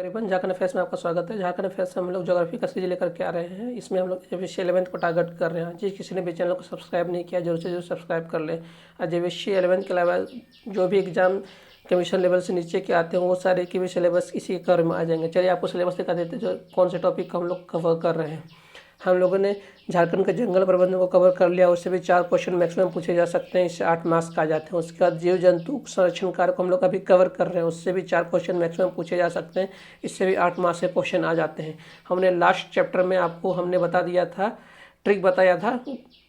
करीबन झारखंड अफेयर्स में आपका स्वागत है। झारखंड अफेयर्स में हम लोग ज्योग्राफी का सीरीज लेकर के आ रहे हैं। इसमें हम लोग जेवीसी 11th को टारगेट कर रहे हैं। जिस किसी ने भी चैनल को सब्सक्राइब नहीं किया जरूर से जरूर सब्सक्राइब कर लें। और जेवीसी 11th के अलावा जो भी एग्जाम कमीशन लेवल से नीचे के आते हैं वो सारे के भी सिलेबस इसी कवर में आ जाएंगे। चलिए आपको सिलेबस दिखा देते हैं जो कौन से टॉपिक को हम लोग कवर कर रहे हैं। हम लोगों ने झारखंड के जंगल प्रबंधन को कवर कर लिया। उससे भी 4 क्वेश्चन मैक्सिमम पूछे जा सकते हैं। इससे 8 मार्क्स का आ जाते हैं। उसके बाद जीव जंतु संरक्षण कार्य को हम लोग अभी कवर कर रहे हैं। उससे भी 4 क्वेश्चन मैक्सिमम पूछे जा सकते हैं। इससे भी 8 मार्क्स के क्वेश्चन आ जाते हैं। हमने लास्ट चैप्टर में आपको हमने बता दिया था, ट्रिक बताया था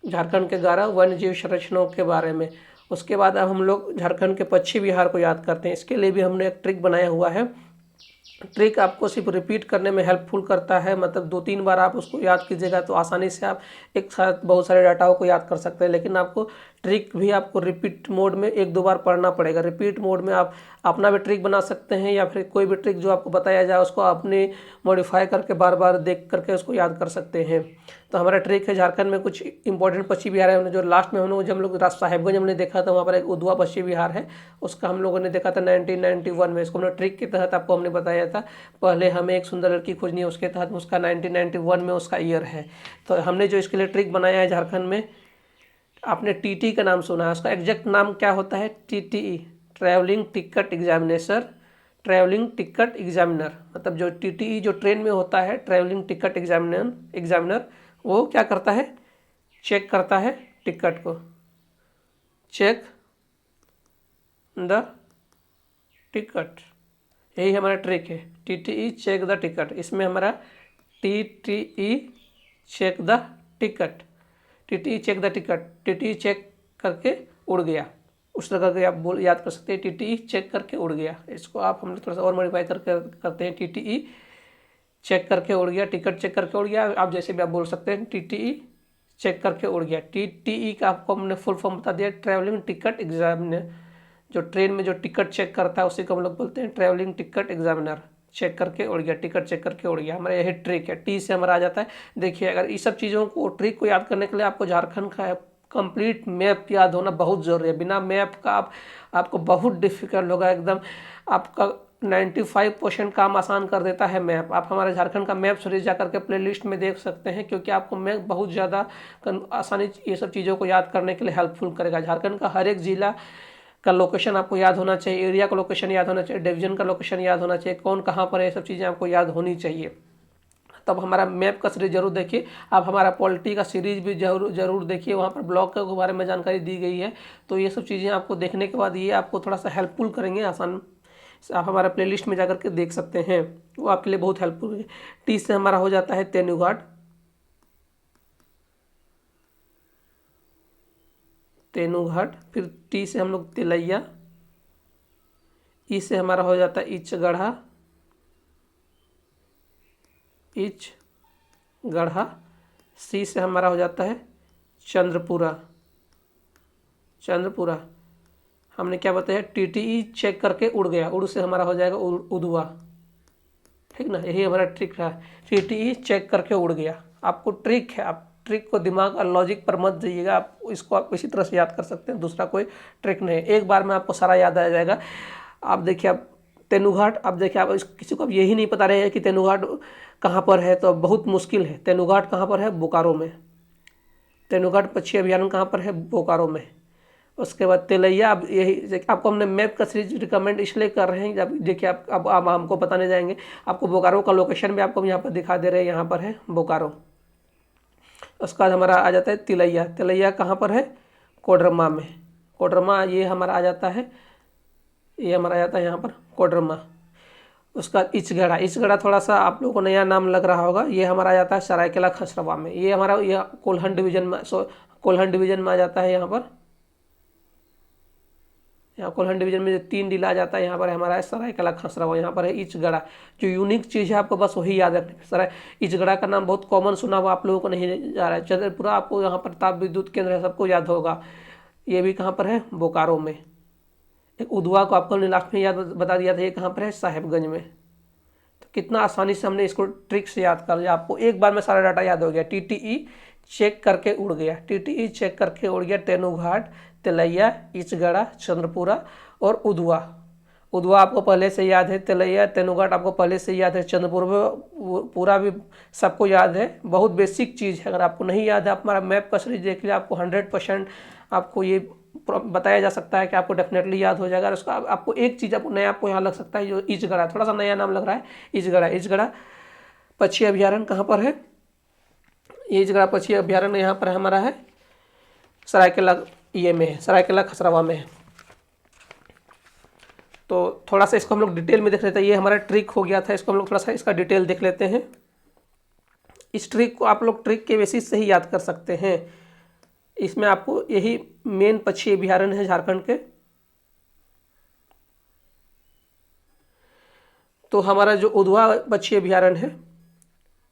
झारखंड के 11 वन्य जीव संरक्षणों के बारे में। उसके बाद अब हम लोग झारखंड के पश्चिमी बिहार को याद करते हैं। इसके लिए भी हमने एक ट्रिक बनाया हुआ है। ट्रिक आपको सिर्फ रिपीट करने में हेल्पफुल करता है। मतलब 2-3 बार आप उसको याद कीजिएगा तो आसानी से आप एक साथ बहुत सारे डाटाओं को याद कर सकते हैं। लेकिन आपको ट्रिक भी आपको रिपीट मोड में 1-2 बार पढ़ना पड़ेगा। रिपीट मोड में आप अपना भी ट्रिक बना सकते हैं या फिर कोई भी ट्रिक जो आपको बताया जाए उसको अपने मॉडिफाई करके बार बार देख करके उसको याद कर सकते हैं। तो हमारा ट्रिक है झारखंड में कुछ इंपॉर्टेंट पश्चिमी बिहार है। जो लास्ट में हम लोग साहेबगंज हमने देखा था, वहाँ पर एक उधवा पश्चिमी बिहार है। उसका हम लोगों ने देखा था 1991 में। इसको हमने ट्रिक के तहत आपको हमने बताया था। पहले हमें एक सुंदर लड़की खोजनी है, उसके तहत उसका 1991 में उसका ईयर है। तो हमने जो इसके लिए ट्रिक बनाया है झारखंड में, आपने टीटी का नाम सुना है। उसका एग्जैक्ट नाम क्या होता है? TTE, travelling ticket examination, travelling ticket examiner. मतलब जो टीटीई जो ट्रेन में होता है, ट्रैवलिंग टिकट एग्जामिनर, वो क्या करता है? चेक करता है टिकट को। चेक द टिकट, यही हमारा ट्रिक है। TTE check the ticket. इसमें हमारा TTE check the ticket, TTE check the ticket, TTE check करके उड़ गया, उस तरह के आप याद कर सकते हैं। टीटीई चेक करके उड़ गया। इसको आप हम थोड़ा सा और मॉडिफाई करके करते हैं। टीटीई चेक करके उड़ गया, टिकट चेक करके उड़ गया। आप जैसे भी आप बोल सकते हैं टीटीई चेक करके उड़ गया। टीटीई का आपको हमने फुल फॉर्म बता दिया, ट्रैवलिंग टिकट एग्जामिनर। जो ट्रेन में जो टिकट चेक करता है उसी को हम लोग बोलते हैं ट्रैवलिंग टिकट एग्जामिनर। चेक करके उड़ गया, टिकट चेक करके उड़ गया, हमारा यही ट्रिक है। टी से हमारा आ जाता है। देखिए, अगर इस सब चीज़ों को ट्रिक को याद करने के लिए आपको झारखंड का कंप्लीट मैप याद होना बहुत ज़रूरी है। बिना मैप का आपको बहुत डिफिकल्ट होगा एकदम। आपका 95% काम आसान कर देता है मैप। आप हमारे झारखंड का मैप सीरीज जा करके प्लेलिस्ट में देख सकते हैं, क्योंकि आपको मैप बहुत ज़्यादा आसानी ये सब चीज़ों को याद करने के लिए हेल्पफुल करेगा। झारखंड का हर एक जिला का लोकेशन आपको याद होना चाहिए, एरिया का लोकेशन याद होना चाहिए, डिवीजन का लोकेशन याद होना चाहिए, कौन कहाँ पर है, ये सब चीज़ें आपको याद होनी चाहिए। तब हमारा मैप का सीरीज जरूर देखिए। आप हमारा पॉलिटी का सीरीज भी जरूर देखिए। वहाँ पर ब्लॉक के बारे में जानकारी दी गई है। तो ये सब चीज़ें आपको देखने के बाद ये आपको थोड़ा सा हेल्पफुल करेंगे। आसान आप हमारा प्लेलिस्ट में जाकर के देख सकते हैं, वो आपके लिए बहुत हेल्पफुल है। टी से हमारा हो जाता है तेनुघाट, तेनुघाट। फिर टी से हम लोग तिलैया। ई से हमारा हो जाता है इचगढ़ा, इचगढ़ा। सी से हमारा हो जाता है चंद्रपुरा, चंद्रपुरा। हमने क्या बताया? टीटीई चेक करके उड़ गया। उड़ से हमारा हो जाएगा उधवा, ठीक ना? यही हमारा ट्रिक है। टीटीई चेक करके उड़ गया। आपको ट्रिक है, आप ट्रिक को दिमाग और लॉजिक पर मत जाइएगा। आप इसको आप इसी तरह से याद कर सकते हैं, दूसरा कोई ट्रिक नहीं। एक बार में आपको सारा याद आ जाएगा। आप देखिए, आप तेनुघाट, आप देखिए, आप किसी को अब यही नहीं पता रहे कि तेनुघाट कहाँ पर है तो बहुत मुश्किल है। तेनुघाट कहाँ पर है? बोकारो में। तेनुघाट पक्षी अभयारण्य कहाँ पर है? बोकारो में। उसके बाद तिलैया। अब यही आपको हमने मैप का सीरीज रिकमेंड इसलिए कर रहे हैं। जब देखिए, आप अब हमको बताने जाएंगे, आपको बोकारो का लोकेशन भी आपको यहाँ पर दिखा दे रहे हैं। यहाँ पर है बोकारो। उसके बाद हमारा आ जाता है तिलैया। तिलैया कहाँ पर है? कोडरमा में। कोडरमा ये हमारा आ जाता है, ये हमारा आ जाता है यहाँ पर कोडरमा। उसका इचगढ़ा। इचगढ़ा थोड़ा सा आप लोगों को नया नाम लग रहा होगा। ये हमारा आ जाता है सरायकेला खसरवा में। ये हमारा यह कोल्हन डिवीजन में, कोल्हन डिवीजन में आ जाता है। यहाँ पर यहाँ कोल्हन डिवीजन में जो 3 जिला आ जाता है, यहाँ पर हमारा है सरायकेला खसरवा। यहाँ पर है इचगढ़ा। जो यूनिक चीज़ है आपको बस वही याद रखनी है। सराय इचगढ़ा का नाम बहुत कॉमन सुना हुआ आप लोगों को नहीं जा रहा है। चंद्रपुरा आपको यहाँ पर ताप विद्युत केंद्र है, सबको याद होगा। ये भी कहाँ पर है? बोकारो में। एक उधवा को आपको लास्ट में याद बता दिया था, ये कहाँ पर है? साहेबगंज में। तो कितना आसानी से हमने इसको ट्रिक से याद कर लिया। आपको एक बार में सारा डाटा याद हो गया। टीटीई चेक करके उड़ गया, टीटीई चेक करके उड़ गया। तेनुघाट, तिलैया, इचगढ़ा, चंद्रपुरा और उधवा। उधवा आपको पहले से याद है, तिलैया तेनुघाट आपको पहले से याद है, चंद्रपुर पूरा भी सबको याद है। बहुत बेसिक चीज़ है, अगर आपको नहीं याद है आप हमारा मैप का सीरीज देख लिया, आपको 100% आपको ये बताया जा सकता है कि आपको डेफिनेटली याद हो जाएगा। और उसका आपको एक चीज़ आपको नया आपको यहाँ लग सकता है, जो इचगढ़ा, थोड़ा सा नया नाम लग रहा है, इचगढ़ा। इचगढ़ा पक्षी अभ्यारण्य कहाँ पर है? इचगढ़ा पक्षी अभ्यारण्य यहाँ पर हमारा है सरायकेला ये में है, सरायकेला खसरवा में है। तो थोड़ा सा इसको हम लोग डिटेल में देख लेते हैं। ये हमारा ट्रिक हो गया था, इसको हम लोग थोड़ा सा इसका डिटेल देख लेते हैं। इस ट्रिक को आप लोग ट्रिक के बेसिस से ही याद कर सकते हैं। इसमें आपको यही मेन पक्षी अभ्यारण्य है झारखंड के। तो हमारा जो उधवा पक्षी अभ्यारण्य है,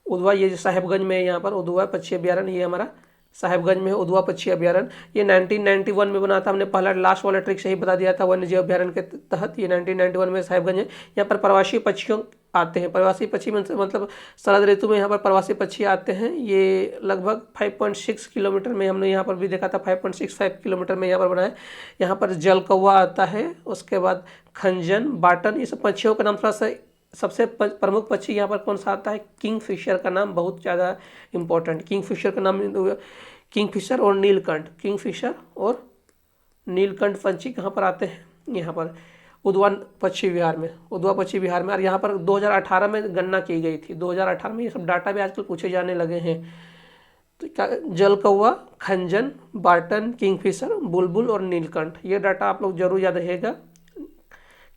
उधवा ये जो साहेबगंज में है, यहाँ पर उधवा पक्षी अभ्यारण्य, ये हमारा साहेबगंज में है उधवा पक्षी अभ्यारण्य। ये 1991 में बना था, हमने पहला लास्ट वाला ट्रिक से ही बता दिया था वन्य जीव अभ्यारण्य के तहत। ये 1991 में साहेबगंज है। यहाँ पर प्रवासी पक्षियों आते हैं, प्रवासी पक्षी मतलब शरद ऋतु में यहाँ पर प्रवासी पक्षी आते हैं। ये लगभग 5.6 किलोमीटर में, हमने यहाँ पर भी देखा था 5.65 किलोमीटर में यहाँ पर बना है। यहाँ पर जल कौवा आता है, उसके बाद खंजन, बाटन, ये सब पक्षियों का नाम थोड़ा सा। सबसे प्रमुख पक्षी यहाँ पर कौन सा आता है? किंगफिशर का नाम बहुत ज़्यादा इम्पोर्टेंट। किंगफिशर का नाम, किंगफिशर और नीलकंठ, किंगफिशर और नीलकंठ पक्षी कहाँ पर आते हैं? यहाँ पर उधवा पक्षी विहार में, उधवा पक्षी विहार में। और यहाँ पर 2018 में गणना की गई थी, 2018 में। ये सब डाटा भी आजकल पूछे जाने लगे हैं। तो क्या जल कौवा, खंजन, बाटन, किंगफिशर, बुलबुल और नीलकंठ, ये डाटा आप लोग जरूर याद रखिएगा।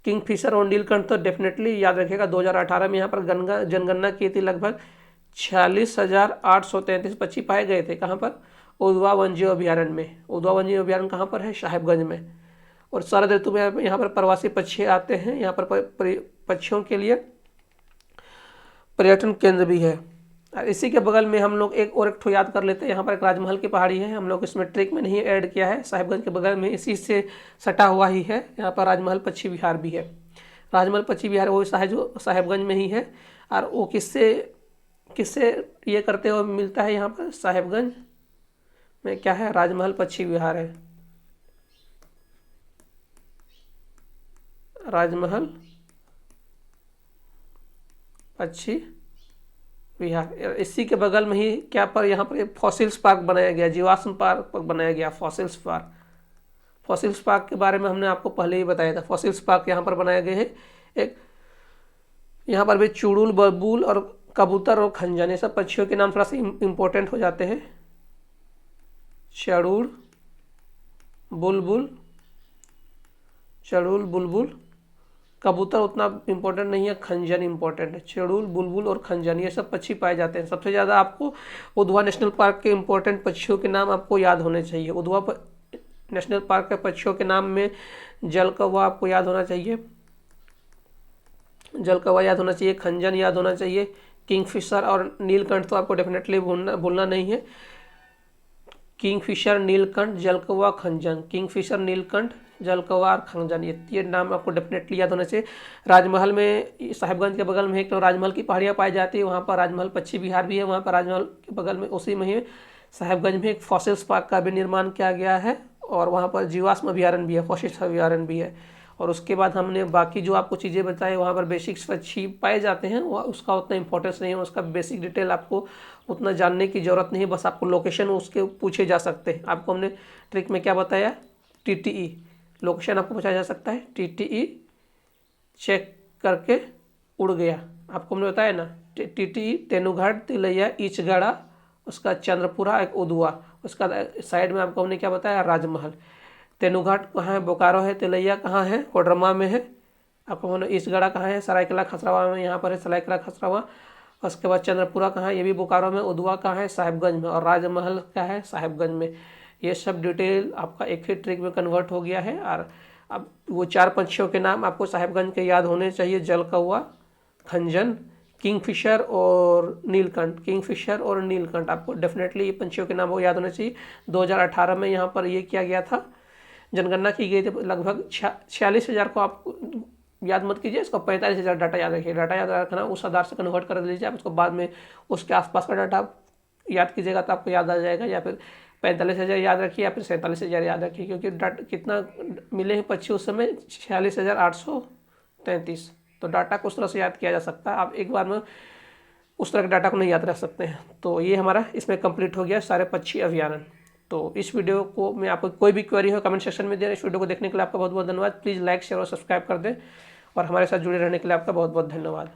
किंगफिशर और नीलकंठ तो डेफिनेटली याद रखिएगा। 2018 में यहाँ पर जनगणना की थी, लगभग 46,833 पक्षी पाए गए थे। कहाँ पर? उधवा वन्यजीव अभ्यारण्य में। उधवा वन्यजीव अभ्यारण्य कहाँ पर है? साहेबगंज में। और शरद ऋतु में यहाँ पर प्रवासी पक्षी आते हैं। यहाँ पर पक्षियों के लिए पर्यटन केंद्र भी है। और इसी के बगल में हम लोग एक और एक ठो याद कर लेते हैं। यहाँ पर एक राजमहल की पहाड़ी है, हम लोग इसमें ट्रिक में नहीं ऐड किया है। साहिबगंज के बगल में इसी से सटा हुआ ही है, यहाँ पर राजमहल पक्षी विहार भी है। राजमहल पक्षी विहार वो जो साहिबगंज में ही है। और वो किससे ये करते हुए मिलता है? यहाँ पर साहिबगंज में क्या है? राजमहल पक्षी विहार है, राजमहल पक्षी विहार। इसी के बगल में ही क्या पर यहाँ पर फॉसिल्स पार्क बनाया गया, जीवाश्म पार्क बनाया गया, फॉसिल्स पार्क। फॉसिल्स पार्क के बारे में हमने आपको पहले ही बताया था। फॉसिल्स पार्क यहाँ पर बनाए गए हैं। एक यहाँ पर भी चुड़ुल, बबूल और कबूतर और खंजन, ये सब पक्षियों के नाम थोड़ा सा इम्पोर्टेंट हो जाते हैं। चड़ुल, बुलबुल, चड़ुल, बुलबुल, कबूतर उतना इम्पोर्टेंट नहीं है, खंजन इम्पोर्टेंट है। चड़ुल, बुलबुल और खंजन, ये सब पक्षी पाए जाते हैं। सबसे ज़्यादा आपको उधवा नेशनल पार्क के इम्पोर्टेंट पक्षियों के नाम आपको याद होने चाहिए। उधवा नेशनल पार्क के पक्षियों के नाम में जल कौवा आपको याद होना चाहिए, जल कौवा याद होना चाहिए, खंजन याद होना चाहिए, किंगफिशर और नीलकंठ तो आपको डेफिनेटली भूलना नहीं है। किंगफिशर, नीलकंठ, जल कौवा, खंजन, किंगफिशर, नीलकंठ, जल कौवा और खंजन, ये नाम आपको डेफिनेटली याद होने चाहिए। राजमहल में, साहिबगंज के बगल में एक तो राजमहल की पहाड़ियाँ पाई जाती है, वहाँ पर राजमहल पक्षी विहार भी है। वहाँ पर राजमहल के बगल में उसी में ही साहिबगंज में एक फॉसिल्स पार्क का भी निर्माण किया गया है। और वहाँ पर जीवाश्म अभ्यारण्य भी है, फॉसिल्स अभ्यारण्य भी है। और उसके बाद हमने बाकी जो आपको चीज़ें बताई, वहाँ पर बेसिक्स पक्षी पाए जाते हैं, वह उसका उतना इंपॉर्टेंस नहीं है, उसका बेसिक डिटेल आपको उतना जानने की ज़रूरत नहीं है। बस आपको लोकेशन उसके पूछे जा सकते हैं। आपको हमने ट्रिक में क्या बताया? TTE लोकेशन आपको पूछा जा सकता है। TTE चेक करके उड़ गया, आपको हमने बताया ना। TTE तेनुघाट, तिलैया, इचगढ़ा, उसका चंद्रपुरा, एक उधवा, उसका साइड में आपको हमने क्या बताया? राजमहल। तेनुघाट कहाँ है? बोकारो है। तिलैया कहाँ है? कोडरमा में है। आपको हमने इचगढ़ा कहाँ है? सरायकेला खसरवा में, यहाँ पर है सरायकेला खसरवा। उसके बाद चंद्रपुरा कहाँ है? ये भी बोकारो में। उधवा कहाँ है? साहिबगंज में। और राजमहल क्या है? साहिबगंज में। ये सब डिटेल आपका एक ही ट्रिक में कन्वर्ट हो गया है। और अब वो 4 पक्षियों के नाम आपको साहिबगंज के याद होने चाहिए, जल कौवा, खंजन, किंगफिशर और नीलकंठ। किंगफिशर और नीलकंठ आपको डेफिनेटली ये पंछियों के नाम वो याद होने चाहिए। 2018 में यहाँ पर ये किया गया था, जनगणना की गई थी। लगभग 46,000 को आप याद मत कीजिए, इसको 45,000 डाटा याद रखिए। डाटा याद रखना उस आधार से कन्वर्ट कर लीजिए आप इसको। बाद में उसके आसपास का डाटा आप याद कीजिएगा तो आपको याद आ जाएगा। या फिर 45,000 याद रखिए या फिर 47,000 याद रखिए, क्योंकि डाटा कितना मिले हैं पक्षी उस समय? 46,800 33। तो डाटा को उस तरह से याद किया जा सकता है, आप एक बार में उस तरह के डाटा को नहीं याद रख सकते हैं। तो ये हमारा इसमें कंप्लीट हो गया सारे पक्षी अभयारण्य। तो इस वीडियो को में आपको कोई भी क्वेरी हो कमेंट सेक्शन में दें। इस वीडियो को देखने के लिए आपका बहुत बहुत धन्यवाद। प्लीज़ लाइक शेयर और सब्सक्राइब कर दें और हमारे साथ जुड़े रहने के लिए आपका बहुत बहुत धन्यवाद।